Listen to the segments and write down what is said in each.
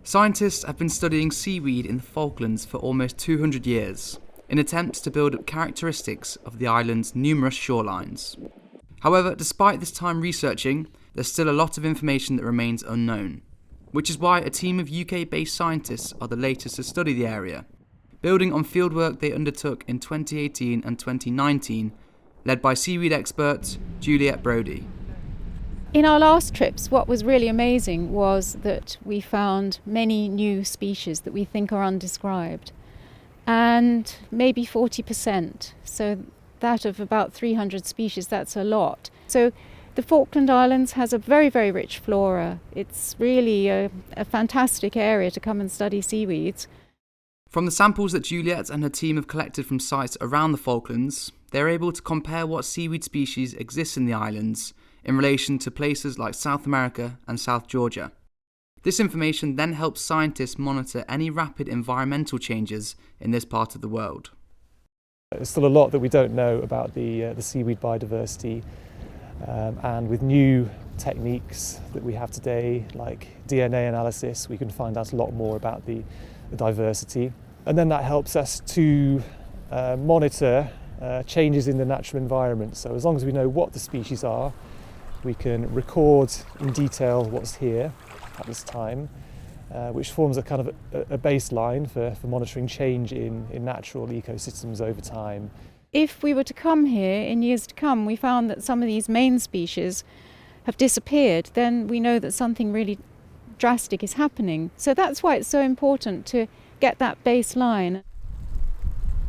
Scientists have been studying seaweed in the Falklands for almost 200 years, in attempts to build up characteristics of the island's numerous shorelines. However, despite this time researching, there's still a lot of information that remains unknown, which is why a team of UK-based scientists are the latest to study the area, building on fieldwork they undertook in 2018 and 2019, led by seaweed expert Juliet Brodie. In our last trips, what was really amazing was that we found many new species that we think are undescribed, and maybe 40%. So that of about 300 species, that's a lot. So the Falkland Islands has a very, very rich flora. It's really a fantastic area to come and study seaweeds. From the samples that Juliet and her team have collected from sites around the Falklands, they're able to compare what seaweed species exist in the islands in relation to places like South America and South Georgia. This information then helps scientists monitor any rapid environmental changes in this part of the world. There's still a lot that we don't know about the seaweed biodiversity, and with new techniques that we have today, like DNA analysis, we can find out a lot more about the diversity. And then that helps us to monitor changes in the natural environment. So as long as we know what the species are, we can record in detail what's here at this time, which forms a kind of a baseline for monitoring change in natural ecosystems over time. If we were to come here in years to come, we found that some of these main species have disappeared, then we know that something really drastic is happening. So that's why it's so important to get that baseline.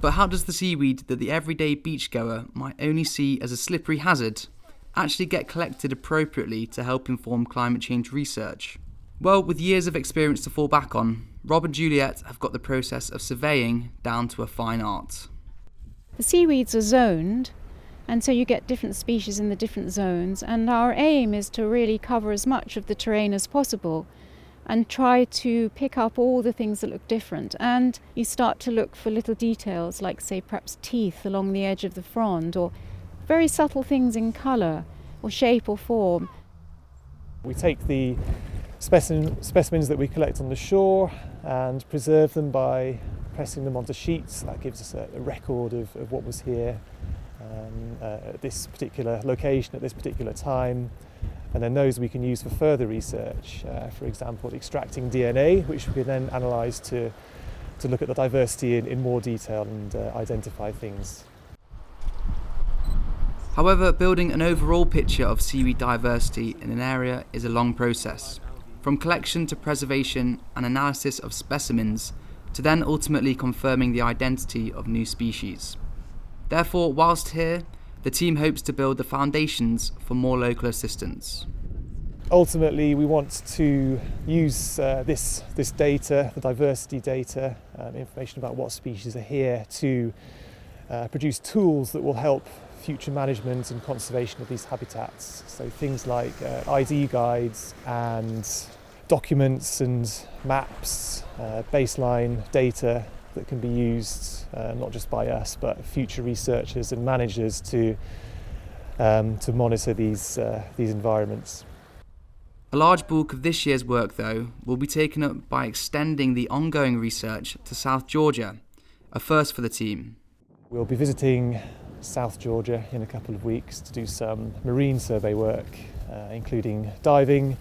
But how does the seaweed that the everyday beachgoer might only see as a slippery hazard actually get collected appropriately to help inform climate change research? Well, with years of experience to fall back on, Rob and Juliet have got the process of surveying down to a fine art. The seaweeds are zoned, and so you get different species in the different zones, and our aim is to really cover as much of the terrain as possible and try to pick up all the things that look different. And you start to look for little details like, say, perhaps teeth along the edge of the frond, or very subtle things in colour or shape or form. We take the specimens that we collect on the shore and preserve them by pressing them onto sheets. That gives us a record of what was here at this particular location at this particular time. And then those we can use for further research, for example, extracting DNA, which we can then analyse to look at the diversity in more detail and identify things. However, building an overall picture of seaweed diversity in an area is a long process, from collection to preservation and analysis of specimens, to then ultimately confirming the identity of new species. Therefore, whilst here, the team hopes to build the foundations for more local assistance. Ultimately, we want to use this data, the diversity data, information about what species are here, to produce tools that will help future management and conservation of these habitats. So things like ID guides and documents and maps, baseline data that can be used not just by us but future researchers and managers to monitor these environments. A large bulk of this year's work, though, will be taken up by extending the ongoing research to South Georgia, a first for the team. We'll be visiting South Georgia in a couple of weeks to do some marine survey work, including diving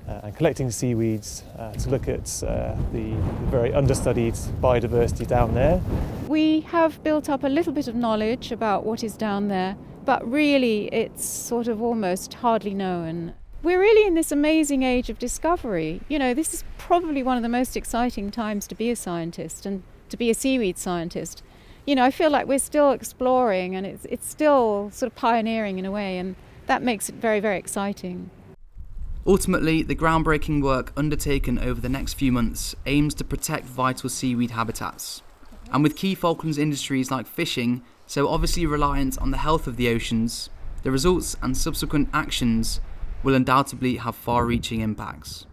and collecting seaweeds to look at the very understudied biodiversity down there. We have built up a little bit of knowledge about what is down there, but really it's sort of almost hardly known. We're really in this amazing age of discovery. You know, this is probably one of the most exciting times to be a scientist and to be a seaweed scientist. You know, I feel like we're still exploring and it's still sort of pioneering in a way, and that makes it very, very exciting. Ultimately, the groundbreaking work undertaken over the next few months aims to protect vital seaweed habitats. And with key Falklands industries like fishing so obviously reliant on the health of the oceans, the results and subsequent actions will undoubtedly have far-reaching impacts.